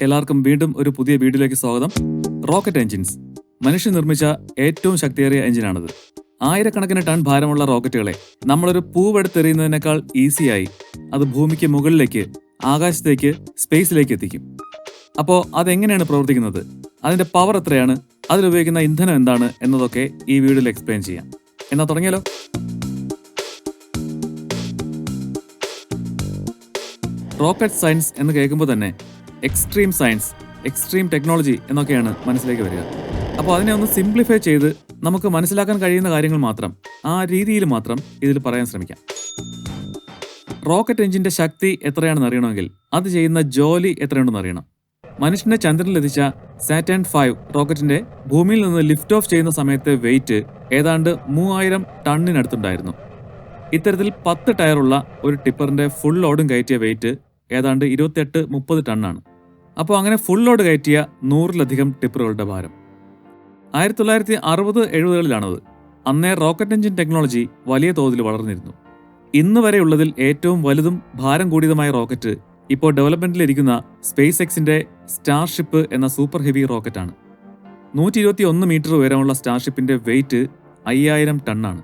എല്ലാവർക്കും വീണ്ടും ഒരു പുതിയ വീഡിയോയിലേക്ക് സ്വാഗതം. റോക്കറ്റ് എഞ്ചിൻസ് മനുഷ്യൻ നിർമ്മിച്ച ഏറ്റവും ശക്തിയേറിയ എഞ്ചിനാണിത്. ആയിരക്കണക്കിന് ടൺ ഭാരമുള്ള റോക്കറ്റുകളെ നമ്മളൊരു പൂവെടുത്തെറിയുന്നതിനേക്കാൾ ഈസിയായി അത് ഭൂമിക്ക് മുകളിലേക്ക്, ആകാശത്തേക്ക്, സ്പേസിലേക്ക് എത്തിക്കും. അപ്പോൾ അതെങ്ങനെയാണ് പ്രവർത്തിക്കുന്നത്, അതിന്റെ പവർ എത്രയാണ്, അതിലുപയോഗിക്കുന്ന ഇന്ധനം എന്താണ് എന്നതൊക്കെ ഈ വീഡിയോയിൽ എക്സ്പ്ലെയിൻ ചെയ്യാം. എന്നാ തുടങ്ങിയാലോ? റോക്കറ്റ് സയൻസ് എന്ന് കേൾക്കുമ്പോൾ തന്നെ എക്സ്ട്രീം സയൻസ്, എക്സ്ട്രീം ടെക്നോളജി എന്നൊക്കെയാണ് മനസ്സിലേക്ക് വരിക. അപ്പോൾ അതിനെ ഒന്ന് സിംപ്ലിഫൈ ചെയ്ത് നമുക്ക് മനസ്സിലാക്കാൻ കഴിയുന്ന കാര്യങ്ങൾ മാത്രം, ആ രീതിയിൽ മാത്രം ഇതിൽ പറയാൻ ശ്രമിക്കാം. റോക്കറ്റ് എഞ്ചിന്റെ ശക്തി എത്രയാണെന്ന് അറിയണമെങ്കിൽ അത് ചെയ്യുന്ന ജോലി എത്രയുണ്ടെന്ന് അറിയണം. മനുഷ്യനെ ചന്ദ്രനിലെത്തിച്ച സാറ്റേൺ 5 റോക്കറ്റിന്റെ ഭൂമിയിൽ നിന്ന് ലിഫ്റ്റ് ഓഫ് ചെയ്യുന്ന സമയത്തെ വെയിറ്റ് ഏതാണ്ട് 3000 ടണ്ണിനടുത്തുണ്ടായിരുന്നു. ഇത്തരത്തിൽ 10 ടയറുള്ള ഒരു ടിപ്പറിന്റെ ഫുൾ ലോഡും കയറ്റിയ വെയിറ്റ് ഏതാണ്ട് 28-30 ടണ്ണാണ്. അപ്പോൾ അങ്ങനെ ഫുൾ ലോഡ് കയറ്റിയ 100-ലധികം ടിപ്പറുകളുടെ ഭാരം. 1960-70കളിലാണത്. അന്നേ റോക്കറ്റ് എഞ്ചിൻ ടെക്നോളജി വലിയ തോതിൽ വളർന്നിരുന്നു. ഇന്ന് വരെയുള്ളതിൽ ഏറ്റവും വലുതും ഭാരം കൂടിയതുമായ റോക്കറ്റ് ഇപ്പോൾ ഡെവലപ്മെന്റിലിരിക്കുന്ന സ്പേസ് എക്സിന്റെ സ്റ്റാർഷിപ്പ് എന്ന സൂപ്പർ ഹെവി റോക്കറ്റാണ്. 121 മീറ്റർ ഉയരമുള്ള സ്റ്റാർഷിപ്പിന്റെ വെയിറ്റ് 5000 ടണ്ണാണ്.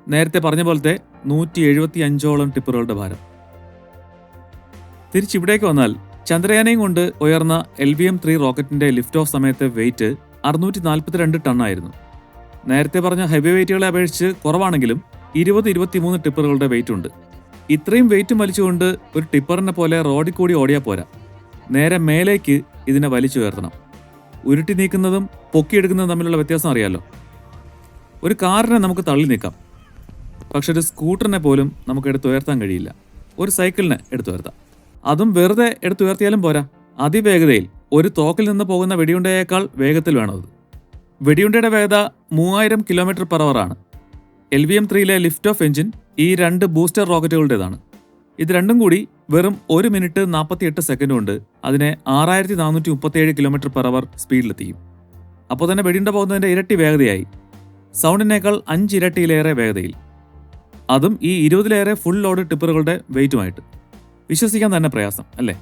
നേരത്തെ പറഞ്ഞ പോലത്തെ 175ഓളം ടിപ്പറുകളുടെ ഭാരം. തിരിച്ചിവിടേക്ക് വന്നാൽ ചന്ദ്രയാനെയും കൊണ്ട് ഉയർന്ന LVM-3 റോക്കറ്റിന്റെ ലിഫ്റ്റ് ഓഫ് സമയത്തെ വെയിറ്റ് 642 ടണ്ണായിരുന്നു. നേരത്തെ പറഞ്ഞ ഹെവി വെയിറ്റുകളെ അപേക്ഷിച്ച് കുറവാണെങ്കിലും 20-23 ടിപ്പറുകളുടെ വെയിറ്റ് ഉണ്ട്. ഇത്രയും വെയിറ്റ് വലിച്ചുകൊണ്ട് ഒരു ടിപ്പറിനെ പോലെ റോഡിൽ കൂടി ഓടിയാൽ പോരാ, നേരെ മേലേക്ക് ഇതിനെ വലിച്ചുയർത്തണം. ഉരുട്ടി നീക്കുന്നതും പൊക്കിയെടുക്കുന്നതും തമ്മിലുള്ള വ്യത്യാസം അറിയാലോ. ഒരു കാറിനെ നമുക്ക് തള്ളി നീക്കാം, പക്ഷെ ഒരു സ്കൂട്ടറിനെ പോലും നമുക്ക് എടുത്തുയർത്താൻ കഴിയില്ല. ഒരു സൈക്കിളിനെ എടുത്തുയർത്താം. അതും വെറുതെ എടുത്തുയർത്തിയാലും പോരാ, അതിവേഗതയിൽ ഒരു തോക്കിൽ നിന്ന് പോകുന്ന വെടിയുണ്ടയേക്കാൾ വേഗത്തിൽ വേണത്. വെടിയുണ്ടയുടെ വേഗത 3000 km/h ആണ്. LVM-3ലെ ലിഫ്റ്റ് ഓഫ് എഞ്ചിൻ ഈ 2 ബൂസ്റ്റർ റോക്കറ്റുകളുടേതാണ്. ഇത് രണ്ടും കൂടി വെറും 1 മിനിറ്റ് 48 സെക്കൻഡ് കൊണ്ട് അതിനെ 6437 km/h സ്പീഡിലെത്തിക്കും. അപ്പോൾ തന്നെ വെടിയുണ്ട പോകുന്നതിന്റെ ഇരട്ടി വേഗതയായി, സൗണ്ടിനേക്കാൾ 5 ഇരട്ടിയിലേറെ വേഗതയിൽ, അതും ഈ 20-ലേറെ ഫുൾ ലോഡ് ടിപ്പറുകളുടെ വെയിറ്റുമായിട്ട്. വിശ്വസിക്കാൻ തന്നെ പ്രയാസം അല്ലേ?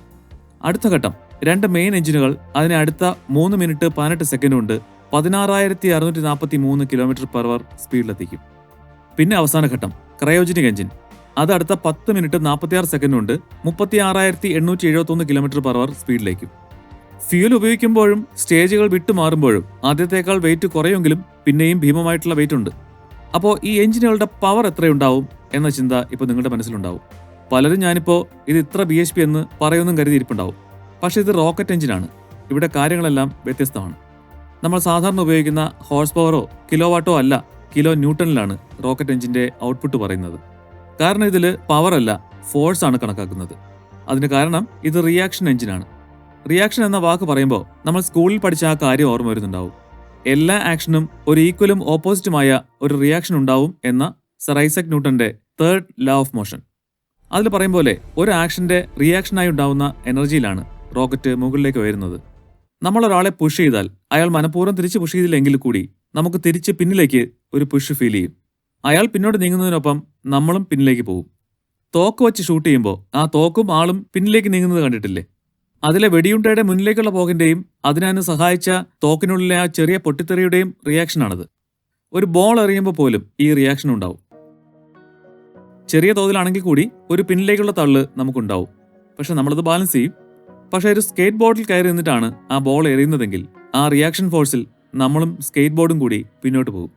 അടുത്ത ഘട്ടം 2 മെയിൻ എഞ്ചിനുകൾ അതിനെ അടുത്ത 3 മിനിറ്റ് 18 സെക്കൻഡ് കൊണ്ട് 16643 km/h സ്പീഡിലെത്തിക്കും. പിന്നെ അവസാന ഘട്ടം ക്രയോജനിക് എഞ്ചിൻ, അത് അടുത്ത 10 മിനിറ്റ് 46 സെക്കൻഡ് കൊണ്ട് 36871 km/h സ്പീഡിലേക്കും. ഫ്യൂൽ ഉപയോഗിക്കുമ്പോഴും സ്റ്റേജുകൾ വിട്ടുമാറുമ്പോഴും ആദ്യത്തേക്കാൾ വെയിറ്റ് കുറയുമെങ്കിലും പിന്നെയും ഭീമമായിട്ടുള്ള വെയിറ്റ് ഉണ്ട്. അപ്പോൾ ഈ എഞ്ചിനുകളുടെ പവർ എത്രയുണ്ടാവും എന്ന ചിന്ത ഇപ്പോൾ നിങ്ങളുടെ മനസ്സിലുണ്ടാവും. പലരും ഞാനിപ്പോൾ ഇത് ഇത്ര BHP എന്ന് പറയുമെന്നും കരുതിയിരിപ്പുണ്ടാവും. പക്ഷെ ഇത് റോക്കറ്റ് എഞ്ചിനാണ്. ഇവിടെ കാര്യങ്ങളെല്ലാം വ്യത്യസ്തമാണ്. നമ്മൾ സാധാരണ ഉപയോഗിക്കുന്ന ഹോഴ്സ് പവറോ കിലോ വാട്ടോ അല്ല, കിലോ ന്യൂട്ടണിലാണ് റോക്കറ്റ് എഞ്ചിന്റെ ഔട്ട്പുട്ട് പറയുന്നത്. കാരണം ഇതിൽ പവറല്ല, ഫോഴ്സ് ആണ് കണക്കാക്കുന്നത്. അതിന് കാരണം ഇത് റിയാക്ഷൻ എഞ്ചിനാണ്. റിയാക്ഷൻ എന്ന വാക്ക് പറയുമ്പോൾ നമ്മൾ സ്കൂളിൽ പഠിച്ച ആ കാര്യം ഓർമ്മ വരുന്നുണ്ടാവും. എല്ലാ ആക്ഷനും ഒരു ഈക്വലും ഓപ്പോസിറ്റുമായ ഒരു റിയാക്ഷൻ ഉണ്ടാവും എന്ന സർ ഐസക് ന്യൂട്ടന്റെ 3rd law of motion. അതിൽ പറയും പോലെ ഒരു ആക്ഷന്റെ റിയാക്ഷനായി ഉണ്ടാവുന്ന എനർജിയിലാണ് റോക്കറ്റ് മുകളിലേക്ക് ഉയരുന്നത്. നമ്മളൊരാളെ പുഷ് ചെയ്താൽ അയാൾ മനഃപൂർവ്വം തിരിച്ച് പുഷ് ചെയ്തില്ലെങ്കിൽ കൂടി നമുക്ക് തിരിച്ച് പിന്നിലേക്ക് ഒരു പുഷ് ഫീൽ ചെയ്യും. അയാൾ പിന്നോട്ട് നീങ്ങുന്നതിനൊപ്പം നമ്മളും പിന്നിലേക്ക് പോകും. തോക്ക് വെച്ച് ഷൂട്ട് ചെയ്യുമ്പോൾ ആ തോക്കും ആളും പിന്നിലേക്ക് നീങ്ങുന്നത് കണ്ടിട്ടില്ലേ? അതിലെ വെടിയുണ്ടയുടെ മുന്നിലേക്കുള്ള പോകിന്റെയും അതിനു സഹായിച്ച തോക്കിനുള്ളിലെ ആ ചെറിയ പൊട്ടിത്തെറിയുടെയും റിയാക്ഷനാണത്. ഒരു ബോൾ എറിയുമ്പോൾ പോലും ഈ റിയാക്ഷൻ ഉണ്ടാവും. ചെറിയ തോതിലാണെങ്കിൽ കൂടി ഒരു പിന്നിലേക്കുള്ള തള്ള് നമുക്കുണ്ടാവും. പക്ഷെ നമ്മളത് ബാലൻസ് ചെയ്യും. പക്ഷെ ഒരു സ്കേറ്റ് ബോർഡിൽ കയറി നിന്നിട്ടാണ് ആ ബോൾ എറിയുന്നതെങ്കിൽ ആ റിയാക്ഷൻ ഫോഴ്സിൽ നമ്മളും സ്കേറ്റ് ബോർഡും കൂടി പിന്നോട്ട് പോകും.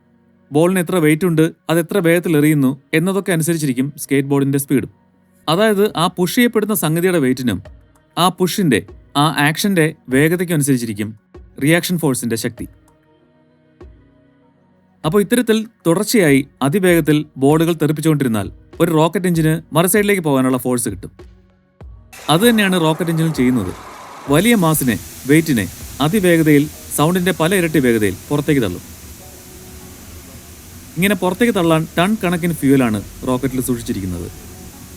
ബോളിന് എത്ര വെയിറ്റ് ഉണ്ട്, അത് എത്ര വേഗത്തിൽ എറിയുന്നു എന്നതൊക്കെ അനുസരിച്ചിരിക്കും സ്കേറ്റ് ബോർഡിന്റെ സ്പീഡും. അതായത് ആ പുഷ് ചെയ്യപ്പെടുന്ന സംഗതിയുടെ വെയിറ്റിനും ആ പുഷിന്റെ, ആ ആക്ഷന്റെ വേഗതയ്ക്കും അനുസരിച്ചിരിക്കും റിയാക്ഷൻ ഫോഴ്സിന്റെ ശക്തി. അപ്പോൾ ഇത്തരത്തിൽ തുടർച്ചയായി അതിവേഗത്തിൽ ബോർഡുകൾ തെറിപ്പിച്ചുകൊണ്ടിരുന്നാൽ ഒരു റോക്കറ്റ് എഞ്ചിന് മറുസൈഡിലേക്ക് പോകാനുള്ള ഫോഴ്സ് കിട്ടും. അതുതന്നെയാണ് റോക്കറ്റ് എഞ്ചിനിൽ ചെയ്യുന്നത്. വലിയ മാസിനെ, വെയിറ്റിനെ അതിവേഗതയിൽ, സൗണ്ടിന്റെ പല ഇരട്ടി വേഗതയിൽ പുറത്തേക്ക് തള്ളും. ഇങ്ങനെ പുറത്തേക്ക് തള്ളാൻ ടൺ കണക്കിന് ഫ്യൂവലാണ് റോക്കറ്റിൽ സൂക്ഷിച്ചിരിക്കുന്നത്.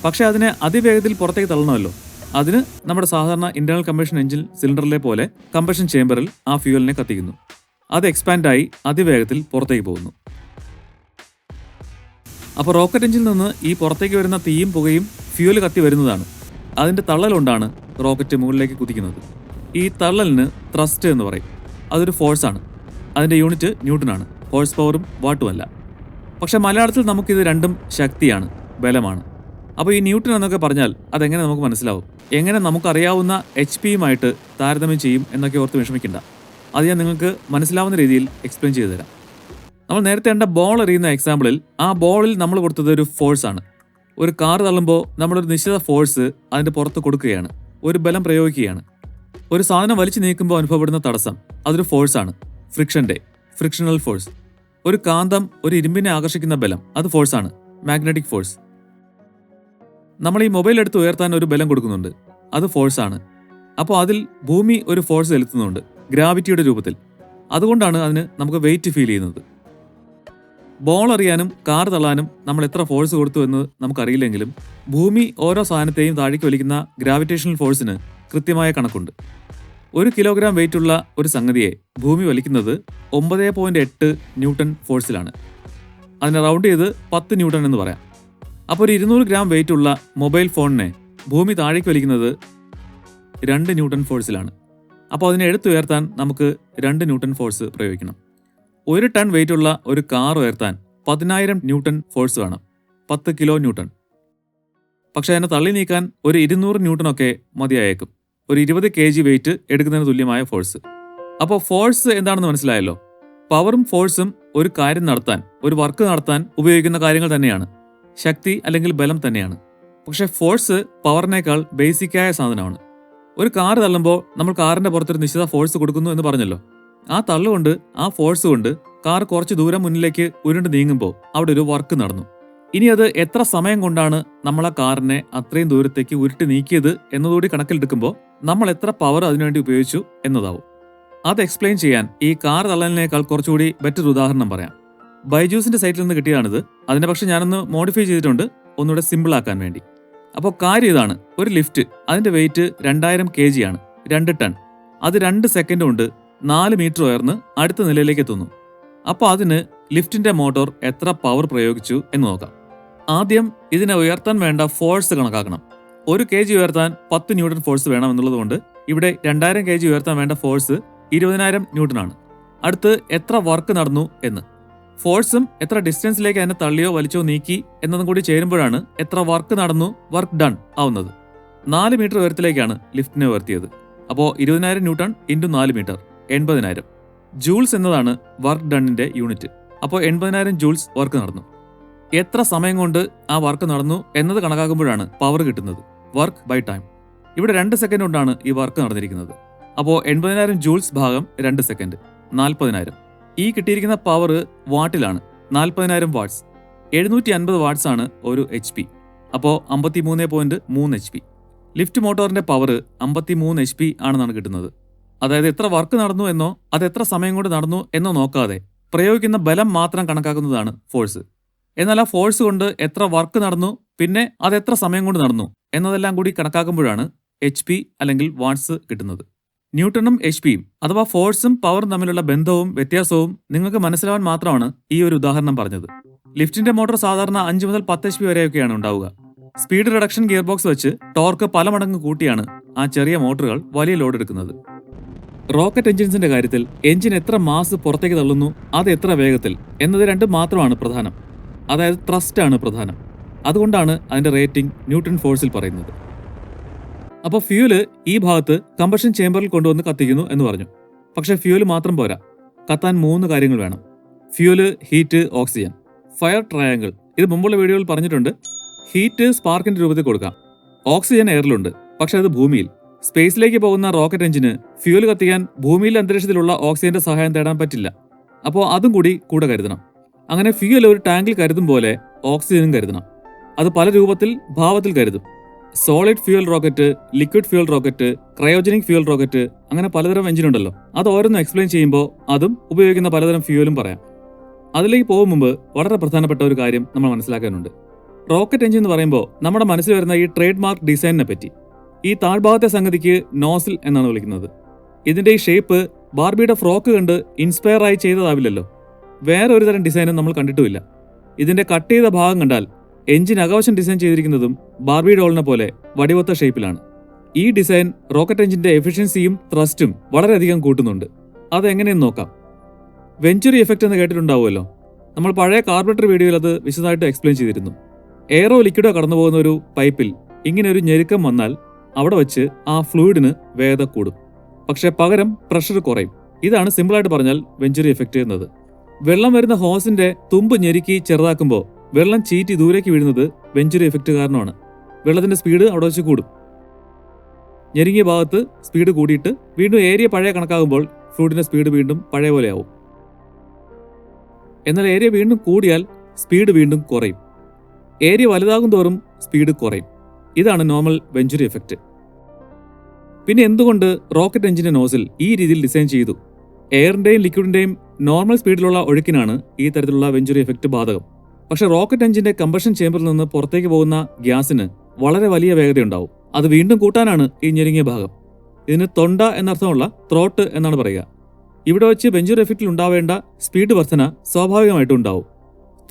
പക്ഷേ അതിനെ അതിവേഗത്തിൽ പുറത്തേക്ക് തള്ളണമല്ലോ. അതിന് നമ്മുടെ സാധാരണ ഇന്റേണൽ കമ്പഷൻ എഞ്ചിൻ സിലിണ്ടറിലെ പോലെ കമ്പഷൻ ചേംബറിൽ ആ ഫ്യൂവലിനെ കത്തിക്കുന്നു. അത് എക്സ്പാൻഡായി അതിവേഗത്തിൽ പുറത്തേക്ക് പോകുന്നു. അപ്പോൾ റോക്കറ്റ് എഞ്ചിനിൽ നിന്ന് ഈ പുറത്തേക്ക് വരുന്ന തീയും പുകയും ഫ്യൂവൽ കത്തി വരുന്നതാണ്. അതിൻ്റെ തള്ളലുകൊണ്ടാണ് റോക്കറ്റ് മുകളിലേക്ക് കുതിക്കുന്നത്. ഈ തള്ളലിന് ത്രസ്റ്റ് എന്ന് പറയും. അതൊരു ഫോഴ്സാണ്. അതിൻ്റെ യൂണിറ്റ് ന്യൂട്ടനാണ്. ഹോഴ്സ് പവറും വാട്ടുമല്ല. പക്ഷെ മലയാളത്തിൽ നമുക്കിത് രണ്ടും ശക്തിയാണ്, ബലമാണ്. അപ്പോൾ ഈ ന്യൂട്ടൺ എന്നൊക്കെ പറഞ്ഞാൽ അതെങ്ങനെ നമുക്ക് മനസ്സിലാവും? എങ്ങനെ നമുക്കറിയാവുന്ന HP-യുമായിട്ട് താരതമ്യം ചെയ്യും എന്നൊക്കെ ഓർത്ത് വിഷമിക്കണ്ട. അത് ഞാൻ നിങ്ങൾക്ക് മനസ്സിലാവുന്ന രീതിയിൽ എക്സ്പ്ലെയിൻ ചെയ്തു തരാം. നമ്മൾ നേരത്തെ കണ്ട ബോൾ എറിയുന്ന എക്സാമ്പിളിൽ ആ ബോളിൽ നമ്മൾ കൊടുത്തത് ഒരു ഫോഴ്സാണ്. ഒരു കാർ തള്ളുമ്പോൾ നമ്മളൊരു നിശ്ചിത ഫോഴ്സ് അതിൻ്റെ പുറത്ത് കൊടുക്കുകയാണ്, ഒരു ബലം പ്രയോഗിക്കുകയാണ്. ഒരു സാധനം വലിച്ചു നീക്കുമ്പോൾ അനുഭവപ്പെടുന്ന തടസ്സം അതൊരു ഫോഴ്സാണ്, ഫ്രിക്ഷണൽ ഫോഴ്സ്. ഒരു കാന്തം ഒരു ഇരുമ്പിനെ ആകർഷിക്കുന്ന ബലം അത് ഫോഴ്സാണ്, മാഗ്നറ്റിക് ഫോഴ്സ്. നമ്മൾ ഈ മൊബൈൽ എടുത്ത് ഉയർത്താൻ ഒരു ബലം കൊടുക്കുന്നുണ്ട്, അത് ഫോഴ്സാണ്. അപ്പോൾ അതിൽ ഭൂമി ഒരു ഫോഴ്സ് ചെലുത്തുന്നുണ്ട്, ഗ്രാവിറ്റിയുടെ രൂപത്തിൽ. അതുകൊണ്ടാണ് അതിന് നമുക്ക് വെയിറ്റ് ഫീൽ ചെയ്യുന്നത്. ബോൾ എറിയാനും കാർ തള്ളാനും നമ്മൾ എത്ര ഫോഴ്സ് കൊടുത്തു എന്ന് നമുക്കറിയില്ലെങ്കിലും ഭൂമി ഓരോ സാധനത്തെയും താഴേക്ക് വലിക്കുന്ന ഗ്രാവിറ്റേഷണൽ ഫോഴ്സിന് കൃത്യമായ കണക്കുണ്ട്. 1 കിലോഗ്രാം വെയിറ്റുള്ള ഒരു സംഗതിയെ ഭൂമി വലിക്കുന്നത് 9.8 ന്യൂട്ടൺ ഫോഴ്സിലാണ്. അതിനെ റൗണ്ട് ചെയ്ത് 10 ന്യൂട്ടൺ എന്ന് പറയാം. അപ്പോൾ ഒരു 200 ഗ്രാം വെയിറ്റുള്ള മൊബൈൽ ഫോണിനെ ഭൂമി താഴേക്ക് വലിക്കുന്നത് 2 ന്യൂട്ടൺ ഫോഴ്സിലാണ്. അപ്പോൾ അതിനെ എടുത്തുയർത്താൻ നമുക്ക് 2 ന്യൂട്ടൺ ഫോഴ്സ് പ്രയോഗിക്കണം. 1 ടൺ വെയിറ്റുള്ള ഒരു കാർ ഉയർത്താൻ 10,000 ന്യൂട്ടൺ ഫോഴ്സ് വേണം, 10 കിലോ ന്യൂട്ടൺ. പക്ഷേ അതിനെ തള്ളി നീക്കാൻ ഒരു 200 ന്യൂട്ടണൊക്കെ മതിയായേക്കും, ഒരു 20 kg വെയിറ്റ് എടുക്കുന്നതിന് തുല്യമായ ഫോഴ്സ്. അപ്പോൾ ഫോഴ്സ് എന്താണെന്ന് മനസ്സിലായല്ലോ. പവറും ഫോഴ്സും ഒരു കാര്യം നടത്താൻ, ഒരു വർക്ക് നടത്താൻ ഉപയോഗിക്കുന്ന കാര്യങ്ങൾ തന്നെയാണ്, ശക്തി അല്ലെങ്കിൽ ബലം തന്നെയാണ്. പക്ഷെ ഫോഴ്സ് പവറിനേക്കാൾ ബേസിക്കായ സാധനമാണ്. ഒരു കാർ തള്ളുമ്പോൾ നമ്മൾ കാറിന്റെ പുറത്തൊരു നിശ്ചിത ഫോഴ്സ് കൊടുക്കുന്നു എന്ന് പറഞ്ഞല്ലോ. ആ തള്ളുകൊണ്ട്, ആ ഫോഴ്സ് കൊണ്ട് കാർ കുറച്ച് ദൂരം മുന്നിലേക്ക് ഉരുണ്ട് നീങ്ങുമ്പോൾ അവിടെ ഒരു വർക്ക് നടന്നു. ഇനി അത് എത്ര സമയം കൊണ്ടാണ് നമ്മൾ ആ കാറിനെ അത്രയും ദൂരത്തേക്ക് ഉരുട്ടി നീക്കിയത് എന്നതുകൂടി കണക്കിലെടുക്കുമ്പോൾ നമ്മൾ എത്ര പവർ അതിനുവേണ്ടി ഉപയോഗിച്ചു എന്നതാവും. അത് എക്സ്പ്ലെയിൻ ചെയ്യാൻ ഈ കാർ തള്ളലിനേക്കാൾ കുറച്ചുകൂടി ബെറ്റർ ഉദാഹരണം പറയാം. ബൈജൂസിന്റെ സൈറ്റിൽ നിന്ന് കിട്ടിയതാണിത്. അതിനെ പക്ഷെ ഞാനൊന്ന് മോഡിഫൈ ചെയ്തിട്ടുണ്ട്, ഒന്നുകൂടെ സിമ്പിൾ ആക്കാൻ വേണ്ടി. അപ്പോൾ കാര്യം ഇതാണ്. ഒരു ലിഫ്റ്റ്, അതിന്റെ വെയിറ്റ് 2000 kg ആണ്, 2 ടൺ. അത് 2 സെക്കൻഡ് കൊണ്ട് 4 മീറ്റർ ഉയർന്ന് അടുത്ത നിലയിലേക്ക് എത്തുന്നു. അപ്പോൾ അതിന് ലിഫ്റ്റിന്റെ മോട്ടോർ എത്ര പവർ പ്രയോഗിച്ചു എന്ന് നോക്കാം. ആദ്യം ഇതിനെ ഉയർത്താൻ വേണ്ട ഫോഴ്സ് കണക്കാക്കണം. 1 kg ഉയർത്താൻ 10 ന്യൂട്ടൺ ഫോഴ്സ് വേണം എന്നുള്ളതുകൊണ്ട് ഇവിടെ 2000 kg ഉയർത്താൻ വേണ്ട ഫോഴ്സ് 20,000 ന്യൂട്ടൺ ആണ്. അടുത്ത് എത്ര വർക്ക് നടന്നു എന്ന്, ഫോഴ്സും എത്ര ഡിസ്റ്റൻസിലേക്ക് അതിനെ തള്ളിയോ വലിച്ചോ നീക്കി എന്നതും കൂടി ചേരുമ്പോഴാണ് എത്ര വർക്ക് നടന്നു, വർക്ക് ഡൺ ആവുന്നത്. 4 മീറ്റർ ഉയരത്തിലേക്കാണ് ലിഫ്റ്റിനെ ഉയർത്തിയത്. അപ്പോൾ 20,000 ന്യൂട്ടൺ ഇൻറ്റു 4 മീറ്റർ 80,000 ജൂൾസ് എന്നതാണ് വർക്ക് ഡണ്ണിന്റെ യൂണിറ്റ്. അപ്പോൾ 80,000 ജൂൾസ് വർക്ക് നടന്നു. എത്ര സമയം കൊണ്ട് ആ വർക്ക് നടന്നു എന്നത് കണക്കാക്കുമ്പോഴാണ് പവർ കിട്ടുന്നത്, വർക്ക് ബൈ ടൈം. ഇവിടെ 2 സെക്കൻഡ് കൊണ്ടാണ് ഈ വർക്ക് നടന്നിരിക്കുന്നത്. അപ്പോൾ 80,000 ജൂൾസ് ഭാഗം 2 സെക്കൻഡ് 40,000. ഈ കിട്ടിയിരിക്കുന്ന പവർ വാട്ടിലാണ്, 40,000 വാട്ട്സ്. 750 വാട്ട്സ് ആണ് ഒരു HP. അപ്പോൾ 53.3 HP. ലിഫ്റ്റ് മോട്ടോറിന്റെ പവർ 53 HP ആണെന്നാണ് കിട്ടുന്നത്. അതായത് എത്ര വർക്ക് നടന്നു എന്നോ അത് എത്ര സമയം കൊണ്ട് നടന്നു എന്നോ നോക്കാതെ പ്രയോഗിക്കുന്ന ബലം മാത്രം കണക്കാക്കുന്നതാണ് ഫോഴ്സ്. എന്നാൽ ആ ഫോഴ്സ് കൊണ്ട് എത്ര വർക്ക് നടന്നു, പിന്നെ അത് എത്ര സമയം കൊണ്ട് നടന്നു എന്നതെല്ലാം കൂടി കണക്കാക്കുമ്പോഴാണ് HP അല്ലെങ്കിൽ വാട്ട്സ് കിട്ടുന്നത്. ന്യൂട്ടണും HP-യും അഥവാ ഫോഴ്സും പവറും തമ്മിലുള്ള ബന്ധവും വ്യത്യാസവും നിങ്ങൾക്ക് മനസ്സിലാവാൻ മാത്രമാണ് ഈ ഒരു ഉദാഹരണം പറഞ്ഞത്. ലിഫ്റ്റിന്റെ മോട്ടോർ സാധാരണ 5 മുതൽ 10 HP വരെയൊക്കെയാണ് ഉണ്ടാവുക. സ്പീഡ് റിഡക്ഷൻ ഗിയർ ബോക്സ് വെച്ച് ടോർക്ക് പല മടങ്ങ് കൂട്ടിയാണ് ആ ചെറിയ മോട്ടോറുകൾ വലിയ ലോഡ് എടുക്കുന്നത്. റോക്കറ്റ് എഞ്ചിൻസിന്റെ കാര്യത്തിൽ എഞ്ചിൻ എത്ര മാസ് പുറത്തേക്ക് തള്ളുന്നു, അത് എത്ര വേഗത്തിൽ എന്നത് രണ്ടും മാത്രമാണ് പ്രധാനം. അതായത് ത്രസ്റ്റ് ആണ് പ്രധാനം. അതുകൊണ്ടാണ് അതിന്റെ റേറ്റിംഗ് ന്യൂട്ടൺ ഫോഴ്സിൽ പറയുന്നത്. അപ്പോൾ ഫ്യൂല് ഈ ഭാഗത്ത് കമ്പഷൻ ചേമ്പറിൽ കൊണ്ടുവന്ന് കത്തിക്കുന്നു എന്ന് പറഞ്ഞു. പക്ഷെ ഫ്യൂല് മാത്രം പോരാ, കത്താൻ 3 കാര്യങ്ങൾ വേണം: fuel, heat, oxygen. Fire triangle ഇത് മുമ്പുള്ള വീഡിയോയിൽ പറഞ്ഞിട്ടുണ്ട്. ഹീറ്റ് സ്പാർക്കിന്റെ രൂപത്തിൽ കൊടുക്കാം. ഓക്സിജൻ എയറിലുണ്ട്, പക്ഷെ അത് ഭൂമിയിൽ. സ്പേസിലേക്ക് പോകുന്ന റോക്കറ്റ് എഞ്ചിന് ഫ്യൂല് കത്തിക്കാൻ ഭൂമിയിലെ അന്തരീക്ഷത്തിലുള്ള ഓക്സിജന്റെ സഹായം തേടാൻ പറ്റില്ല. അപ്പോൾ അതും കൂടെ കരുതണം. അങ്ങനെ ഫ്യൂൽ ഒരു ടാങ്കിൽ കരുതും പോലെ ഓക്സിജനും കരുതണം. അത് പല രൂപത്തിൽ, ഭാവത്തിൽ കരുതും. Solid fuel rocket, liquid fuel rocket, cryogenic fuel rocket, അങ്ങനെ പലതരം എഞ്ചിനുണ്ടല്ലോ. അത് ഓരോന്നും എക്സ്പ്ലെയിൻ ചെയ്യുമ്പോൾ അതും ഉപയോഗിക്കുന്ന പലതരം ഫ്യൂലും പറയാം. അതിലേക്ക് പോകും മുമ്പ് വളരെ പ്രധാനപ്പെട്ട ഒരു കാര്യം നമ്മൾ മനസ്സിലാക്കാനുണ്ട്. റോക്കറ്റ് എഞ്ചിൻ എന്ന് പറയുമ്പോൾ നമ്മുടെ മനസ്സിൽ വരുന്ന ഈ ട്രേഡ് മാർക്ക് ഡിസൈനിനെ പറ്റി. ഈ താഴ്ഭാഗത്തെ സംഗതിക്ക് നോസിൽ എന്നാണ് വിളിക്കുന്നത്. ഇതിന്റെ ഈ ഷേപ്പ് ബാർബിയുടെ ഫ്രോക്ക് കണ്ട് ഇൻസ്പയർ ആയി ചെയ്തതാവില്ലല്ലോ. വേറെ ഒരു തരം ഡിസൈനും നമ്മൾ കണ്ടിട്ടുമില്ല. ഇതിന്റെ കട്ട് ചെയ്ത ഭാഗം കണ്ടാൽ എഞ്ചിൻ അകവശം ഡിസൈൻ ചെയ്തിരിക്കുന്നതും ബാർബി ഡോളിനെ പോലെ വടിവത്ത ഷേപ്പിലാണ്. ഈ ഡിസൈൻ റോക്കറ്റ് എഞ്ചിന്റെ എഫിഷ്യൻസിയും ത്രസ്റ്റും വളരെയധികം കൂട്ടുന്നുണ്ട്. അതെങ്ങനെയെന്ന് നോക്കാം. വെഞ്ചുറി എഫക്റ്റ് എന്ന് കേട്ടിട്ടുണ്ടാവുമല്ലോ. നമ്മൾ പഴയ കാർബറേറ്റർ വീഡിയോയിൽ അത് വിശദമായിട്ട് എക്സ്പ്ലെയിൻ ചെയ്തിരുന്നു. എയറോ ലിക്വിഡോ കടന്നു പോകുന്ന ഒരു പൈപ്പിൽ ഇങ്ങനെ ഒരു ഞെരുക്കം വന്നാൽ അവിടെ വെച്ച് ആ ഫ്ലൂയിഡിന് വേഗത കൂടും, പക്ഷെ പകരം പ്രഷർ കുറയും. ഇതാണ് സിമ്പിളായിട്ട് പറഞ്ഞാൽ വെഞ്ചുറി എഫക്റ്റ് എന്നത്. വെള്ളം വരുന്ന ഹോസിന്റെ തുമ്പ് ഞെരുക്കി ചെറുതാക്കുമ്പോൾ വെള്ളം ചീറ്റി ദൂരേക്ക് വീഴുന്നത് വെഞ്ചുറി എഫക്റ്റ് കാരണമാണ്. വെള്ളത്തിന്റെ സ്പീഡ് അവിടെ വെച്ച് കൂടും. ഞെരുങ്ങിയ ഭാഗത്ത് സ്പീഡ് കൂടിയിട്ട് വീണ്ടും ഏരിയ പഴയ കണക്കാകുമ്പോൾ ഫ്ലൂയിഡിന്റെ സ്പീഡ് വീണ്ടും പഴയ പോലെയാവും. എന്നാൽ ഏരിയ വീണ്ടും കൂടിയാൽ സ്പീഡ് വീണ്ടും കുറയും. ഏരിയ വലുതാകും തോറും സ്പീഡ് കുറയും. ഇതാണ് നോർമൽ വെഞ്ചുറി എഫക്റ്റ്. പിന്നെ എന്തുകൊണ്ട് റോക്കറ്റ് എഞ്ചിന്റെ നോസിൽ ഈ രീതിയിൽ ഡിസൈൻ ചെയ്തു? എയറിന്റെയും ലിക്വിഡിന്റെയും നോർമൽ സ്പീഡിലുള്ള ഒഴുക്കിനാണ് ഈ തരത്തിലുള്ള വെഞ്ചുറി എഫക്റ്റ് ബാധകം. പക്ഷെ റോക്കറ്റ് എഞ്ചിന്റെ കമ്പഷൻ ചേമ്പറിൽ നിന്ന് പുറത്തേക്ക് പോകുന്ന ഗ്യാസിന് വളരെ വലിയ വേഗതയുണ്ടാവും. അത് വീണ്ടും കൂട്ടാനാണ് ഈ ഞെരുങ്ങിയ ഭാഗം. ഇതിന് തൊണ്ട എന്നർത്ഥമുള്ള ത്രോട്ട് എന്നാണ് പറയുക. ഇവിടെ വെച്ച് വെഞ്ചുറി എഫക്റ്റിൽ ഉണ്ടാവേണ്ട സ്പീഡ് വർധന സ്വാഭാവികമായിട്ടും ഉണ്ടാവും.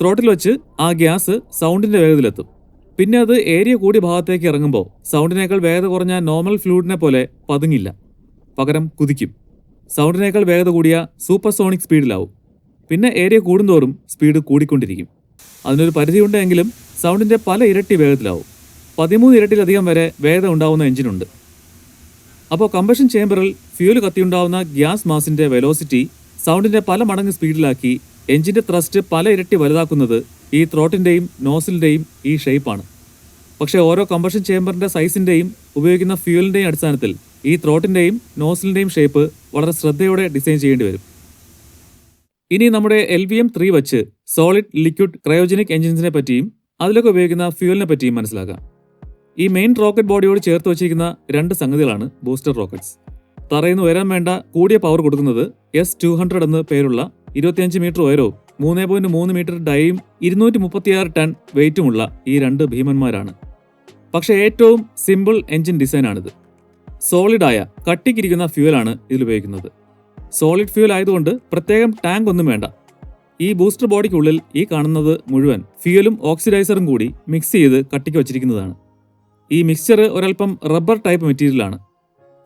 ത്രോട്ടിൽ വെച്ച് ആ ഗ്യാസ് സൗണ്ടിന്റെ വേഗതയിലെത്തും. പിന്നെ അത് ഏരിയ കൂടിയ ഭാഗത്തേക്ക് ഇറങ്ങുമ്പോൾ സൗണ്ടിനേക്കാൾ വേഗത കുറഞ്ഞ നോർമൽ ഫ്ലൂയിഡിനെ പോലെ പതുങ്ങില്ല, പകരം കുതിക്കും. സൗണ്ടിനേക്കാൾ വേഗത കൂടിയ സൂപ്പർസോണിക് സ്പീഡിലാവും. പിന്നെ ഏരിയ കൂടുന്തോറും സ്പീഡ് കൂടിക്കൊണ്ടിരിക്കും. അതിനൊരു പരിധിയുണ്ടെങ്കിലും സൗണ്ടിന്റെ പല ഇരട്ടി വേഗത്തിലാവും. 13 ഇരട്ടിയിലധികം വരെ വേഗത ഉണ്ടാവുന്ന എഞ്ചിനുണ്ട്. അപ്പോൾ കമ്പഷൻ ചേമ്പറിൽ ഫ്യൂൽ കത്തിയുണ്ടാവുന്ന ഗ്യാസ് മാസിന്റെ വെലോസിറ്റി സൗണ്ടിന്റെ പല മടങ്ങ് സ്പീഡിലാക്കി എഞ്ചിന്റെ ത്രസ്റ്റ് പല ഇരട്ടി വലുതാക്കുന്നത് ഈ ത്രോട്ടിന്റെയും നോസിലിന്റെയും ഈ ഷേപ്പാണ്. പക്ഷേ ഓരോ കമ്പഷൻ ചേമ്പറിന്റെ സൈസിന്റെയും ഉപയോഗിക്കുന്ന ഫ്യൂലിന്റെയും അടിസ്ഥാനത്തിൽ ഈ ത്രോട്ടിന്റെയും നോസിലിന്റെയും ഷേപ്പ് വളരെ ശ്രദ്ധയോടെ ഡിസൈൻ ചെയ്യേണ്ടി വരും. ഇനി നമ്മുടെ LVM-3 വച്ച് സോളിഡ്, ലിക്വിഡ്, ക്രയോജനിക് എഞ്ചിൻസിനെ പറ്റിയും അതിലൊക്കെ ഉപയോഗിക്കുന്ന ഫ്യൂലിനെ പറ്റിയും മനസ്സിലാക്കാം. ഈ മെയിൻ റോക്കറ്റ് ബോഡിയോട് ചേർത്ത് വച്ചിരിക്കുന്ന 2 സംഗതികളാണ് ബൂസ്റ്റർ റോക്കറ്റ്സ്. തറയിൽ നിന്ന് ഉയരാൻ വേണ്ട കൂടിയ പവർ കൊടുക്കുന്നത് S-200 എന്ന് പേരുള്ള 25 മീറ്റർ ഉയരവും 3.3 മീറ്റർ ഡൈയും 236 ടൺ വെയിറ്റുമുള്ള ഈ 2 ഭീമന്മാരാണ്. പക്ഷേ ഏറ്റവും സിമ്പിൾ എഞ്ചിൻ ഡിസൈനാണിത്. സോളിഡായ കട്ടിക്കിരിക്കുന്ന ഫ്യൂലാണ് ഇതിലുപയോഗിക്കുന്നത്. സോളിഡ് ഫ്യൂൽ ആയതുകൊണ്ട് പ്രത്യേകം ടാങ്ക് ഒന്നും വേണ്ട. ഈ ബൂസ്റ്റർ ബോഡിക്കുള്ളിൽ ഈ കാണുന്നത് മുഴുവൻ ഫ്യൂലും ഓക്സിഡൈസറും കൂടി മിക്സ് ചെയ്ത് കട്ടിക്ക് വച്ചിരിക്കുന്നതാണ്. ഈ മിക്സ്ചർ ഒരൽപ്പം റബ്ബർ ടൈപ്പ് മെറ്റീരിയലാണ്.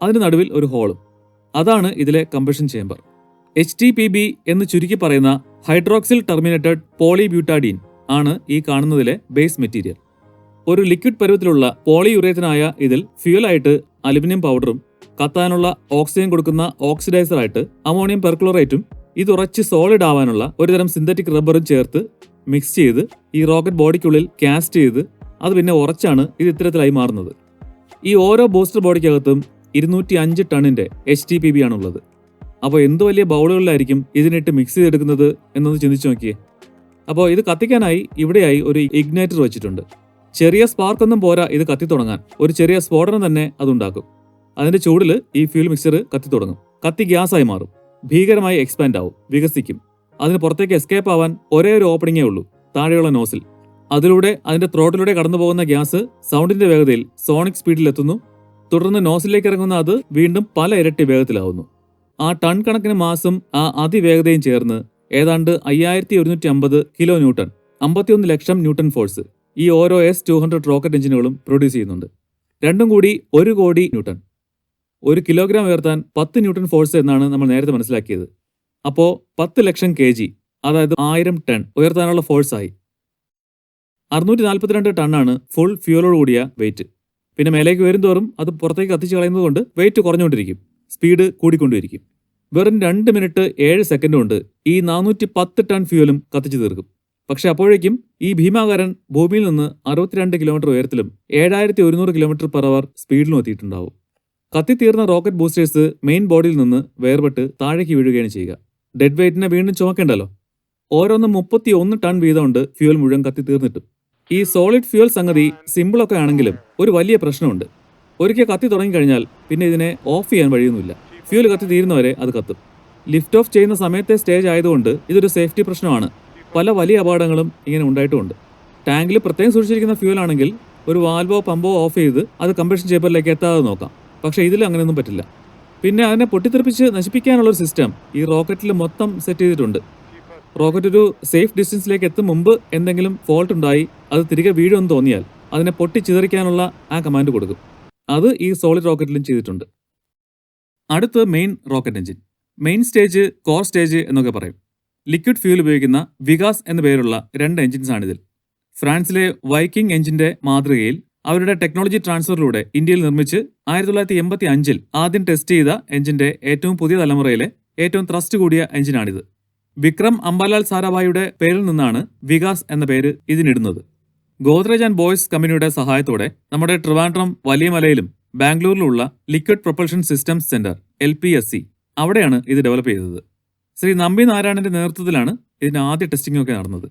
അതിന് നടുവിൽ ഒരു ഹോളും. അതാണ് ഇതിലെ കമ്പഷൻ ചേമ്പർ. HTPB എന്ന് ചുരുക്കി പറയുന്ന ഹൈഡ്രോക്സിൽ ടെർമിനേറ്റഡ് പോളിബ്യൂട്ടാഡീൻ ആണ് ഈ കാണുന്നതിലെ ബേസ് മെറ്റീരിയൽ. ഒരു ലിക്വിഡ് പരുവത്തിലുള്ള പോളിയുറേത്തനായ ഇതിൽ ഫ്യൂലായിട്ട് അലുമിനിയം പൗഡറും കത്താനുള്ള ഓക്സിജൻ കൊടുക്കുന്ന ഓക്സിഡൈസറായിട്ട് അമോണിയം പെർക്ലോറേറ്റും ഇത് ഉറച്ച് സോളിഡ് ആവാനുള്ള ഒരുതരം സിന്തറ്റിക് റബ്ബറും ചേർത്ത് മിക്സ് ചെയ്ത് ഈ റോക്കറ്റ് ബോഡിക്കുള്ളിൽ കാസ്റ്റ് ചെയ്ത് അത് പിന്നെ ഉറച്ചാണ് ഇത് ഇത്തരത്തിലായി മാറുന്നത്. ഈ ഓരോ ബൂസ്റ്റർ ബോഡിക്കകത്തും 205 ടണ്ണിന്റെ HTPB ആണുള്ളത്. അപ്പോൾ എന്ത് വലിയ ബൗളുകളിലായിരിക്കും ഇതിനിട്ട് മിക്സ് ചെയ്തെടുക്കുന്നത് എന്നൊന്ന് ചിന്തിച്ചു നോക്കിയേ. അപ്പോൾ ഇത് കത്തിക്കാനായി ഇവിടെയായി ഒരു ഇഗ്നൈറ്റർ വെച്ചിട്ടുണ്ട്. ചെറിയ സ്പാർക്കൊന്നും പോരാ ഇത് കത്തി തുടങ്ങാൻ. ഒരു ചെറിയ സ്ഫോടനം തന്നെ അതുണ്ടാക്കും. അതിന്റെ ചൂടിൽ ഈ ഫ്യൂൽ മിക്സർ കത്തി തുടങ്ങും. കത്തി ഗ്യാസായി മാറും. ഭീകരമായി എക്സ്പാൻഡ് ആവും, വികസിക്കും. അതിന് പുറത്തേക്ക് എസ്കേപ്പ് ആവാൻ ഒരേ ഒരു ഓപ്പണിങ്ങേ ഉള്ളൂ, താഴെയുള്ള നോസിൽ. അതിലൂടെ അതിന്റെ ത്രോട്ടിലൂടെ കടന്നു പോകുന്ന ഗ്യാസ് സൗണ്ടിന്റെ വേഗതയിൽ സോണിക് സ്പീഡിൽ എത്തുന്നു. തുടർന്ന് നോസിലേക്ക് ഇറങ്ങുന്ന അത് വീണ്ടും പല ഇരട്ടി വേഗത്തിലാവുന്നു. ആ ടൺ കണക്കിന് മാസും ആ അതിവേഗതയും ചേർന്ന് ഏതാണ്ട് 5150 കിലോ ന്യൂട്ടൺ, 51 ലക്ഷം ന്യൂട്ടൺ ഫോഴ്സ് ഈ ഓരോ S-200 റോക്കറ്റ് എഞ്ചിനുകളും പ്രൊഡ്യൂസ് ചെയ്യുന്നുണ്ട്. രണ്ടും കൂടി 1 കോടി ന്യൂട്ടൺ. 1 കിലോഗ്രാം ഉയർത്താൻ 10 ന്യൂട്ടൺ ഫോഴ്സ് എന്നാണ് നമ്മൾ നേരത്തെ മനസ്സിലാക്കിയത്. അപ്പോൾ 10 ലക്ഷം kg, അതായത് 1000 ടൺ ഉയർത്താനുള്ള ഫോഴ്സായി. 642 ടണ്ണാണ് ഫുൾ ഫ്യൂലോട് കൂടിയ വെയിറ്റ്. പിന്നെ മേലേക്ക് വരുന്തോറും അത് പുറത്തേക്ക് കത്തിച്ച് കളയുന്നത് കൊണ്ട് വെയിറ്റ് കുറഞ്ഞുകൊണ്ടിരിക്കും, സ്പീഡ് കൂടിക്കൊണ്ടിരിക്കും. വെറും 2 മിനിറ്റ് 7 സെക്കൻഡ് കൊണ്ട് ഈ 410 ടൺ ഫ്യൂലും കത്തിച്ചു തീർക്കും. പക്ഷെ അപ്പോഴേക്കും ഈ ഭീമാകാരൻ ഭൂമിയിൽ നിന്ന് 62 കിലോമീറ്റർ ഉയരത്തിലും 7100 കിലോമീറ്റർ പെർ അവർ സ്പീഡിലും എത്തിയിട്ടുണ്ടാവും. കത്തിത്തീർന്ന റോക്കറ്റ് ബൂസ്റ്റേഴ്സ് മെയിൻ ബോഡിയിൽ നിന്ന് വേർപെട്ട് താഴേക്ക് വീഴുകയാണ് ചെയ്യുക. ഡെഡ് വെയിറ്റിനെ വീണ്ടും ചുമക്കേണ്ടല്ലോ. ഓരോന്നും 31 ടൺ വീതമുണ്ട് ഫ്യൂൽ മുഴുവൻ കത്തിത്തീർന്നിട്ടും. ഈ സോളിഡ് ഫ്യൂൽ സംഗതി സിമ്പിളൊക്കെ ആണെങ്കിലും ഒരു വലിയ പ്രശ്നമുണ്ട്. ഒരിക്കൽ കത്തി തുടങ്ങിക്കഴിഞ്ഞാൽ പിന്നെ ഇതിനെ ഓഫ് ചെയ്യാൻ വഴിയൊന്നുമില്ല. ഫ്യൂൽ കത്തി തീരുന്നവരെ അത് കത്തും. ലിഫ്റ്റ് ഓഫ് ചെയ്യുന്ന സമയത്തെ സ്റ്റേജ് ആയതുകൊണ്ട് ഇതൊരു സേഫ്റ്റി പ്രശ്നമാണ്. പല വലിയ അപകടങ്ങളും ഇങ്ങനെ ഉണ്ടായിട്ടുമുണ്ട്. ടാങ്കിൽ പ്രത്യേകം സൂക്ഷിച്ചിരിക്കുന്ന ഫ്യൂൽ ആണെങ്കിൽ ഒരു വാൽവോ പമ്പോ ഓഫ് ചെയ്ത് അത് കമ്പഷൻ ചേമ്പറിലേക്ക് എത്താതെ നോക്കാം. പക്ഷേ ഇതിൽ അങ്ങനെയൊന്നും പറ്റില്ല. പിന്നെ അതിനെ പൊട്ടിത്തെറിപ്പിച്ച് നശിപ്പിക്കാനുള്ളൊരു സിസ്റ്റം ഈ റോക്കറ്റിൽ മൊത്തം സെറ്റ് ചെയ്തിട്ടുണ്ട്. റോക്കറ്റ് ഒരു സേഫ് ഡിസ്റ്റൻസിലേക്ക് എത്തും മുമ്പ് എന്തെങ്കിലും ഫോൾട്ട് ഉണ്ടായി അത് തിരികെ വീഴുമെന്ന് തോന്നിയാൽ അതിനെ പൊട്ടിച്ചിതറിക്കാനുള്ള ആ കമാൻഡ് കൊടുക്കും. അത് ഈ സോളിഡ് റോക്കറ്റിലും ചെയ്തിട്ടുണ്ട്. അടുത്ത് main rocket engine. Main stage, core stage എന്നൊക്കെ പറയും. ലിക്വിഡ് ഫ്യൂൽ ഉപയോഗിക്കുന്ന വികാസ് എന്ന പേരുള്ള 2 എഞ്ചിൻസാണിതിൽ. ഫ്രാൻസിലെ വൈക്കിംഗ് എഞ്ചിന്റെ മാതൃകയിൽ അവരുടെ ടെക്നോളജി ട്രാൻസ്ഫറിലൂടെ ഇന്ത്യയിൽ നിർമ്മിച്ച് 1985 ആദ്യം ടെസ്റ്റ് ചെയ്ത എഞ്ചിന്റെ ഏറ്റവും പുതിയ തലമുറയിലെ ഏറ്റവും ത്രസ്റ്റ് കൂടിയ എഞ്ചിനാണിത്. വിക്രം അംബാലാൽ സാരാഭായിയുടെ പേരിൽ നിന്നാണ് വികാസ് എന്ന പേര് ഇതിനിടുന്നത്. ഗോദ്രേജ് ആൻഡ് ബോയ്സ് കമ്പനിയുടെ സഹായത്തോടെ നമ്മുടെ ട്രിവാൻഡ്രം, വലിയ മലയിലും ബാംഗ്ലൂരിലുള്ള liquid propulsion systems centre LPSC അവിടെയാണ് ഇത് ഡെവലപ്പ് ചെയ്തത്. ശ്രീ നമ്പി നാരായണന്റെ നേതൃത്വത്തിലാണ് ഇതിന്റെ ആദ്യ ടെസ്റ്റിംഗ് ഒക്കെ നടന്നത്.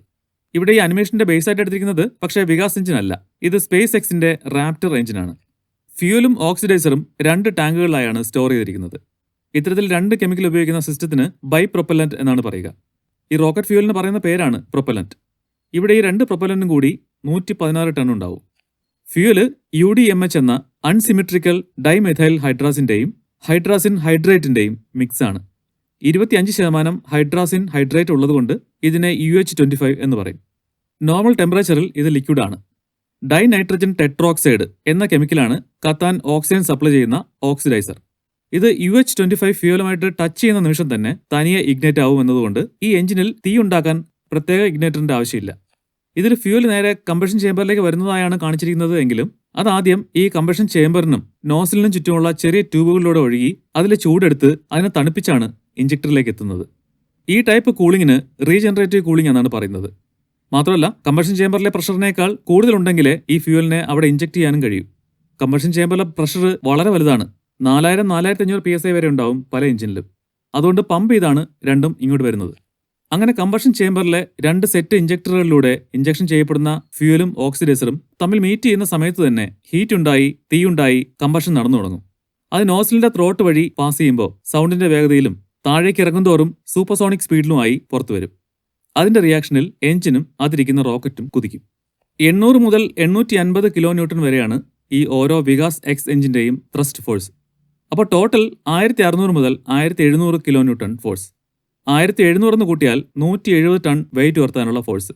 ഇവിടെ ഈ അനിമേഷന്റെ ബേസ് ആയിട്ട് എടുത്തിരിക്കുന്നത് പക്ഷേ വികാസ് എഞ്ചിൻ അല്ല, ഇത് സ്പേസ് എക്സിന്റെ റാപ്റ്റർ എഞ്ചിനാണ്. ഫ്യൂലും ഓക്സിഡൈസറും 2 ടാങ്കുകളിലായാണ് സ്റ്റോർ ചെയ്തിരിക്കുന്നത്. ഇത്തരത്തിൽ 2 കെമിക്കൽ ഉപയോഗിക്കുന്ന സിസ്റ്റത്തിന് ബൈ പ്രൊപ്പല്ലന്റ് എന്നാണ് പറയുക. ഈ റോക്കറ്റ് ഫ്യൂലിന് പറയുന്ന പേരാണ് പ്രൊപ്പല്ലന്റ്. ഇവിടെ ഈ 2 പ്രൊപ്പല്ലന്റും കൂടി 116 ടൺ ഉണ്ടാവും. ഫ്യൂല് UDMH എന്ന അൺസിമെട്രിക്കൽ ഡൈമെഥൈൽ ഹൈഡ്രാസിന്റെയും ഹൈഡ്രാസിൻ ഹൈഡ്രേറ്റിന്റെയും മിക്സ് ആണ്. 25% ഹൈഡ്രാസിൻ ഹൈഡ്രേറ്റ് ഉള്ളതുകൊണ്ട് ഇതിനെ UH25 എന്ന് പറയും. നോർമൽ ടെമ്പറേച്ചറിൽ ഇത് ലിക്വിഡാണ്. ഡൈ നൈട്രജൻ ടെട്രോക്സൈഡ് എന്ന കെമിക്കലാണ് കത്താൻ ഓക്സിജൻ സപ്ലൈ ചെയ്യുന്ന ഓക്സിഡൈസർ. ഇത് UH25 ഫ്യൂലുമായിട്ട് ടച്ച് ചെയ്യുന്ന നിമിഷം തന്നെ തനിയെ ഇഗ്നേറ്റ് ആവും എന്നതുകൊണ്ട് ഈ എഞ്ചിനിൽ തീ ഉണ്ടാക്കാൻ പ്രത്യേക ഇഗ്നേറ്ററിന്റെ ആവശ്യമില്ല. ഇതിൽ ഫ്യൂൽ നേരെ കമ്പഷൻ ചേമ്പറിലേക്ക് വരുന്നതായാണ് കാണിച്ചിരിക്കുന്നത് എങ്കിലും അതാദ്യം ഈ കമ്പഷൻ ചേമ്പറിനും നോസിലിനും ചുറ്റുമുള്ള ചെറിയ ട്യൂബുകളിലൂടെ ഒഴുകി അതിലെ ചൂടെടുത്ത് അതിനെ തണുപ്പിച്ചാണ് ഇഞ്ചക്ടറിലേക്ക് എത്തുന്നത്. ഈ ടൈപ്പ് കൂളിങ്ങിന് റീജനറേറ്റീവ് കൂളിംഗ് എന്നാണ് പറയുന്നത്. മാത്രമല്ല കമ്പഷൻ ചേമ്പറിലെ പ്രഷറിനേക്കാൾ കൂടുതലുണ്ടെങ്കിലേ ഈ ഫ്യൂലിനെ അവിടെ ഇഞ്ചക്ട് ചെയ്യാനും കഴിയും. കമ്പഷൻ ചേമ്പറിലെ പ്രഷർ വളരെ വലുതാണ്. 4000-4500 PSI വരെ ഉണ്ടാവും പല എഞ്ചിനിലും. അതുകൊണ്ട് പമ്പ് ചെയ്താണ് രണ്ടും ഇങ്ങോട്ട് വരുന്നത്. അങ്ങനെ കമ്പഷൻ ചേമ്പറിലെ 2 സെറ്റ് ഇഞ്ചക്ടറുകളിലൂടെ ഇഞ്ചക്ഷൻ ചെയ്യപ്പെടുന്ന ഫ്യൂലും ഓക്സിഡൈസറും തമ്മിൽ മീറ്റ് ചെയ്യുന്ന സമയത്ത് തന്നെ ഹീറ്റ് ഉണ്ടായി, തീയുണ്ടായി, കമ്പഷൻ നടന്നു തുടങ്ങും. അത് നോസിലിന്റെ ത്രോട്ട് വഴി പാസ് ചെയ്യുമ്പോൾ സൗണ്ടിന്റെ വേഗതയിലും താഴേക്ക് ഇറങ്ങുന്തോറും സൂപ്പർസോണിക് സ്പീഡിലുമായി പുറത്തു വരും. അതിന്റെ റിയാക്ഷനിൽ എഞ്ചിനും അതിരിക്കുന്ന റോക്കറ്റും കുതിക്കും. 800 മുതൽ 850 kN വരെയാണ് ഈ ഓരോ വികാസ് എക്സ് എഞ്ചിന്റെയും ത്രസ്റ്റ് ഫോഴ്സ്. അപ്പോൾ ടോട്ടൽ 1600 മുതൽ 1700 kN ഫോഴ്സ്. 1700 എന്ന് കൂട്ടിയാൽ 170 ടൺ വെയിറ്റ് ഉയർത്താനുള്ള ഫോഴ്സ്.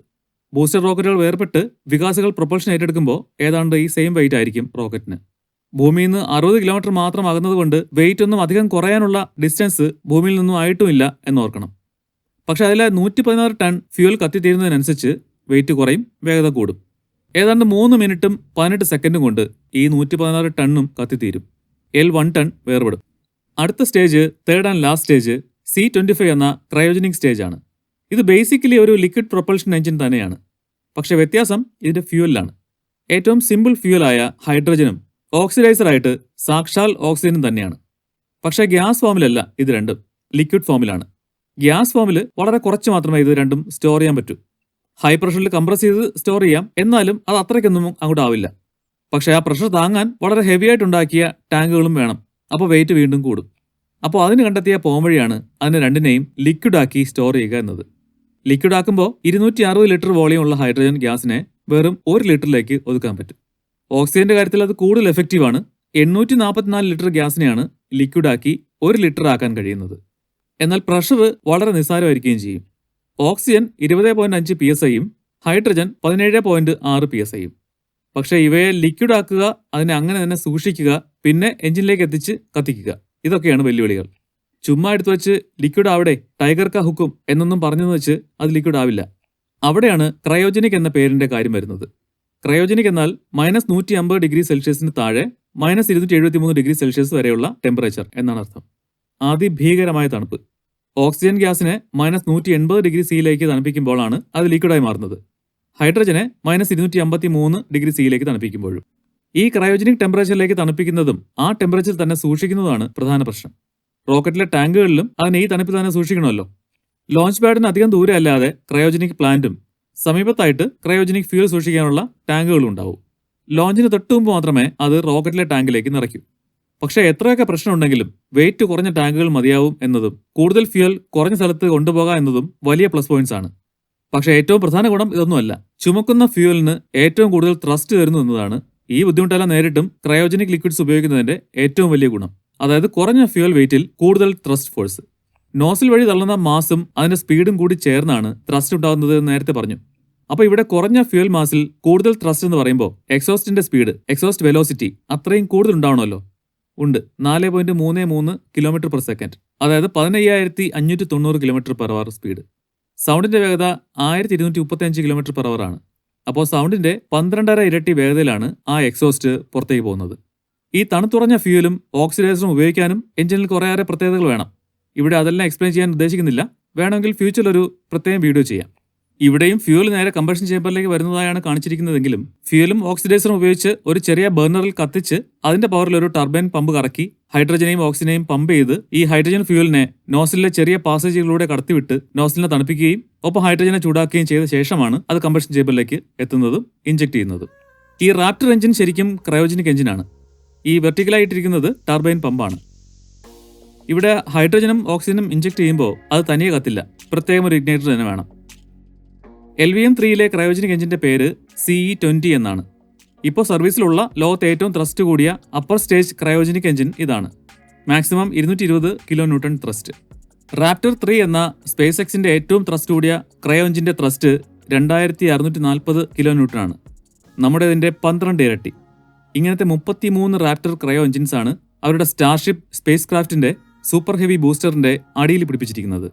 ബൂസ്റ്റർ റോക്കറ്റുകൾ വേർപെട്ട് വികാസുകൾ പ്രൊപ്പൽഷൻ ഏറ്റെടുക്കുമ്പോൾ ഏതാണ്ട് ഈ സെയിം വെയിറ്റ് ആയിരിക്കും റോക്കറ്റിന്. ഭൂമിയിൽ നിന്ന് 60 കിലോമീറ്റർ മാത്രം ആകുന്നതുകൊണ്ട് വെയിറ്റ് ഒന്നും അധികം കുറയാനുള്ള ഡിസ്റ്റൻസ് ഭൂമിയിൽ നിന്നും ആയിട്ടുമില്ല എന്നോർക്കണം. പക്ഷെ അതിലെ 116 ടൺ ഫ്യൂൽ കത്തിത്തീരുന്നതിനനുസരിച്ച് വെയിറ്റ് കുറയും, വേഗത കൂടും. ഏതാണ്ട് 3 മിനിറ്റും 18 സെക്കൻഡും കൊണ്ട് ഈ 116 ടണ്ണും കത്തിത്തീരും. L1 ടൺ വേർപെടും. അടുത്ത stage, third and last stage, C25 എന്ന ക്രയോജനിക് സ്റ്റേജ് ആണ്. ഇത് ബേസിക്കലി ഒരു ലിക്വിഡ് പ്രൊപ്പൽഷൻ എഞ്ചിൻ തന്നെയാണ്. പക്ഷെ വ്യത്യാസം ഇതിന്റെ ഫ്യൂവലിലാണ്. ഏറ്റവും സിമ്പിൾ ഫ്യൂവലായ ഹൈഡ്രജനും ഓക്സിഡൈസറായിട്ട് സാക്ഷാൽ ഓക്സിജനും തന്നെയാണ്. പക്ഷേ ഗ്യാസ് ഫോമിലല്ല ഇത് രണ്ടും, ലിക്വിഡ് ഫോമിലാണ്. ഗ്യാസ് ഫോമിൽ വളരെ കുറച്ച് മാത്രമേ ഇത് രണ്ടും സ്റ്റോർ ചെയ്യാൻ പറ്റൂ. ഹൈ പ്രഷറിൽ കംപ്രസ് ചെയ്ത് സ്റ്റോർ ചെയ്യാം, എന്നാലും അത് അത്രയ്ക്കൊന്നും അങ്ങോട്ട് ആവില്ല. പക്ഷേ ആ പ്രഷർ താങ്ങാൻ വളരെ ഹെവി ആയിട്ടുണ്ടാക്കിയ ടാങ്കുകളും വേണം. അപ്പോൾ വെയിറ്റ് വീണ്ടും കൂടും. അപ്പോൾ അതിന് കണ്ടെത്തിയ പോംവഴിയാണ് അതിനെ രണ്ടിനെയും ലിക്വിഡാക്കി സ്റ്റോർ ചെയ്യുക എന്നത്. ലിക്വിഡാക്കുമ്പോൾ 260 ലിറ്റർ വോളിയം ഉള്ള ഹൈഡ്രജൻ ഗ്യാസിനെ വെറും 1 ലിറ്ററിലേക്ക് ഒതുക്കാൻ പറ്റും. ഓക്സിജന്റെ കാര്യത്തിൽ അത് കൂടുതൽ എഫക്റ്റീവാണ്. 844 ലിറ്റർ ഗ്യാസിനെയാണ് ലിക്വിഡാക്കി 1 ലിറ്റർ ആക്കാൻ കഴിയുന്നത്. എന്നാൽ പ്രഷർ വളരെ നിസ്സാരമായിരിക്കുകയും ചെയ്യും. ഓക്സിജൻ 20.5 PSIയും ഹൈഡ്രജൻ 17.6 PSIയും. പക്ഷേ ഇവയെ ലിക്വിഡാക്കുക, അതിനെ അങ്ങനെ തന്നെ സൂക്ഷിക്കുക, പിന്നെ എഞ്ചിനിലേക്ക് എത്തിച്ച് കത്തിക്കുക, ഇതൊക്കെയാണ് വെല്ലുവിളികൾ. ചുമ്മാ എടുത്തു വെച്ച് ലിക്വിഡ് ആവിടെ, ടൈഗർ കാ ഹുക്കും എന്നൊന്നും പറഞ്ഞെന്ന് വെച്ച് അത് ലിക്വിഡ് ആവില്ല. അവിടെയാണ് ക്രയോജനിക് എന്ന പേരിന്റെ കാര്യം വരുന്നത്. ക്രയോജനിക് എന്നാൽ -150 ഡിഗ്രി സെൽഷ്യസിന് താഴെ -273 ഡിഗ്രി സെൽഷ്യസ് വരെയുള്ള ടെമ്പറേച്ചർ എന്നാണ് അർത്ഥം. അതിഭീകരമായ തണുപ്പ്. ഓക്സിജൻ ഗ്യാസിനെ -180 ഡിഗ്രി സിയിലേക്ക് തണുപ്പിക്കുമ്പോഴാണ് അത് ലിക്വിഡായി മാറുന്നത്. ഹൈഡ്രജനെ -253 ഡിഗ്രി സിയിലേക്ക് തണുപ്പിക്കുമ്പോഴും. ഈ ക്രയോജനിക് ടെമ്പറേച്ചറിലേക്ക് തണുപ്പിക്കുന്നതും ആ ടെമ്പറേച്ചർ തന്നെ സൂക്ഷിക്കുന്നതാണ് പ്രധാന പ്രശ്നം. റോക്കറ്റിലെ ടാങ്കുകളിലും അതിനെ ഈ തണുപ്പിൽ തന്നെ സൂക്ഷിക്കണമല്ലോ. ലോഞ്ച് പാഡിന് അധികം ദൂരെ അല്ലാതെ ക്രയോജനിക് പ്ലാന്റും സമീപത്തായിട്ട് ക്രയോജനിക് ഫ്യൂൽ സൂക്ഷിക്കാനുള്ള ടാങ്കുകളും ഉണ്ടാവും. ലോഞ്ചിന് തൊട്ടു മുമ്പ് മാത്രമേ അത് റോക്കറ്റിലെ ടാങ്കിലേക്ക് നിറയ്ക്കൂ. പക്ഷേ എത്രയൊക്കെ പ്രശ്നമുണ്ടെങ്കിലും വെയിറ്റ് കുറഞ്ഞ ടാങ്കുകൾ മതിയാവും എന്നതും കൂടുതൽ ഫ്യൂൽ കുറഞ്ഞ സ്ഥലത്ത് കൊണ്ടുപോകാം എന്നതും വലിയ പ്ലസ് പോയിന്റ്സ് ആണ്. പക്ഷേ ഏറ്റവും പ്രധാന ഗുണം ഇതൊന്നുമല്ല. ചുമക്കുന്ന ഫ്യൂവലിന് ഏറ്റവും കൂടുതൽ ത്രസ്റ്റ് വരുന്നു എന്നതാണ് ഈ ബുദ്ധിമുട്ടെല്ലാം നേരിട്ടും ക്രയോജനിക് ലിക്വിഡ്സ് ഉപയോഗിക്കുന്നതിന്റെ ഏറ്റവും വലിയ ഗുണം. അതായത് കുറഞ്ഞ ഫ്യൂൽ വെയിറ്റിൽ കൂടുതൽ ത്രസ്റ്റ് ഫോഴ്സ്. നോസിൽ വഴി തള്ളുന്ന മാസും അതിന്റെ സ്പീഡും കൂടി ചേർന്നാണ് ത്രസ്റ്റ് ഉണ്ടാകുന്നത് എന്ന് നേരത്തെ പറഞ്ഞു. അപ്പോൾ ഇവിടെ കുറഞ്ഞ ഫ്യൂൽ മാസിൽ കൂടുതൽ ത്രസ്റ്റ് എന്ന് പറയുമ്പോൾ എക്സോസ്റ്റിന്റെ സ്പീഡ്, എക്സോസ്റ്റ് വെലോസിറ്റി അത്രയും കൂടുതൽ ഉണ്ടാവണമല്ലോ. ഉണ്ട്. 4.33 km/s, അതായത് 15,590 km/h സ്പീഡ്. സൗണ്ടിന്റെ വേഗത 1235 km/h ആണ്. അപ്പോൾ സൗണ്ടിന്റെ 12.5 ഇരട്ടി വേഗതയിലാണ് ആ എക്സോസ്റ്റ് പുറത്തേക്ക് പോകുന്നത്. ഈ തണുത്തുറഞ്ഞ ഫ്യൂലും ഓക്സിഡൈസറും ഉപയോഗിക്കാനും എഞ്ചിനിൽ കുറേയേറെ പ്രത്യേകതകൾ വേണം. ഇവിടെ അതെല്ലാം എക്സ്പ്ലെയിൻ ചെയ്യാൻ ഉദ്ദേശിക്കുന്നില്ല. വേണമെങ്കിൽ ഫ്യൂച്ചറിൽ ഒരു പ്രത്യേകം വീഡിയോ ചെയ്യാം. ഇവിടെയും ഫ്യൂൽ നേരെ കമ്പഷൻ ചേമ്പറിലേക്ക് വരുന്നതായാണ് കാണിച്ചിരിക്കുന്നതെങ്കിലും ഫ്യൂലും ഓക്സിഡൈസറും ഉപയോഗിച്ച് ഒരു ചെറിയ ബർണറിൽ കത്തിച്ച് അതിന്റെ പവറിൽ ഒരു ടർബൈൻ പമ്പ് കറക്കി ഹൈഡ്രജനെയും ഓക്സിജനെയും പമ്പ് ചെയ്ത് ഈ ഹൈഡ്രജൻ ഫ്യൂലിനെ നോസിലെ ചെറിയ പാസേജുകളിലൂടെ കടത്തിവിട്ട് നോസിലിനെ തണുപ്പിക്കുകയും ഒപ്പം ഹൈഡ്രജനെ ചൂടാക്കുകയും ചെയ്ത ശേഷമാണ് അത് കമ്പഷൻ ചേമ്പറിലേക്ക് എത്തുന്നതും ഇഞ്ചക്ട് ചെയ്യുന്നതും. ഈ റാപ്റ്റർ എഞ്ചിൻ ശരിക്കും ക്രയോജനിക് എഞ്ചിനാണ്. ഈ വെർട്ടിക്കലായിട്ടിരിക്കുന്നത് ടർബൈൻ പമ്പാണ്. ഇവിടെ ഹൈഡ്രജനും ഓക്സിജനും ഇഞ്ചക്ട് ചെയ്യുമ്പോൾ അത് തനിയെ കത്തില്ല. പ്രത്യേകം ഒരു ഇഗ്നൈറ്റർ തന്നെ വേണം. LVM-3യിലെ ക്രയോജനിക് എഞ്ചിന്റെ പേര് CE-20 എന്നാണ്. ഇപ്പോൾ സർവീസിലുള്ള ലോകത്തെ ഏറ്റവും ത്രസ്റ്റ് കൂടിയ അപ്പർ സ്റ്റേജ് ക്രയോജനിക് എഞ്ചിൻ ഇതാണ്. Maximum 220 kN thrust. റാപ്റ്റർ 3 എന്ന സ്പേസ് എക്സിന്റെ ഏറ്റവും ത്രസ്റ്റ് കൂടിയ ക്രയോ എഞ്ചിന്റെ ത്രസ്റ്റ് 2640 kN ആണ്. നമ്മുടേതിന്റെ 12 ഇരട്ടി. ഇങ്ങനത്തെ 33 റാപ്റ്റർ ക്രയോ എഞ്ചിൻസ് ആണ് അവരുടെ സ്റ്റാർഷിപ്പ് സ്പേസ് ക്രാഫ്റ്റിന്റെ സൂപ്പർ ഹെവി ബൂസ്റ്ററിന്റെ അടിയിൽ പിടിപ്പിച്ചിരിക്കുന്നത്.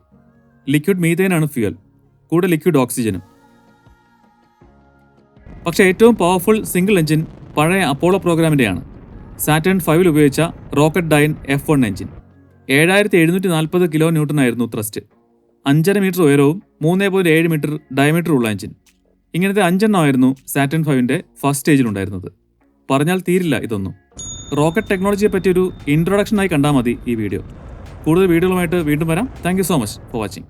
ലിക്വിഡ് മീഥേനാണ് ഫ്യൂൽ, കൂടെ ലിക്വിഡ് ഓക്സിജനും. പക്ഷേ ഏറ്റവും പവർഫുൾ സിംഗിൾ എഞ്ചിൻ പഴയ അപ്പോളോ പ്രോഗ്രാമിൻ്റെയാണ്. സാറ്റേൺ 5 ഉപയോഗിച്ച Rocketdyne F1 engine. 7740 kN ആയിരുന്നു ത്രസ്റ്റ്. 5.5 മീറ്റർ ഉയരവും 3.7 മീറ്റർ ഡയമീറ്റർ ഉള്ള എഞ്ചിൻ. ഇങ്ങനത്തെ 5 എണ്ണമായിരുന്നു സാറ്റേൺ 5ന്റെ ഫസ്റ്റ് സ്റ്റേജിലുണ്ടായിരുന്നത്. പറഞ്ഞാൽ തീരില്ല ഇതൊന്നും. റോക്കറ്റ് ടെക്നോളജിയെ പറ്റിയൊരു ഇൻട്രൊഡക്ഷനായി കണ്ടാൽ മതി ഈ വീഡിയോ. കൂടുതൽ വീഡിയോകളുമായിട്ട് വീണ്ടും വരാം. Thank you so much for watching.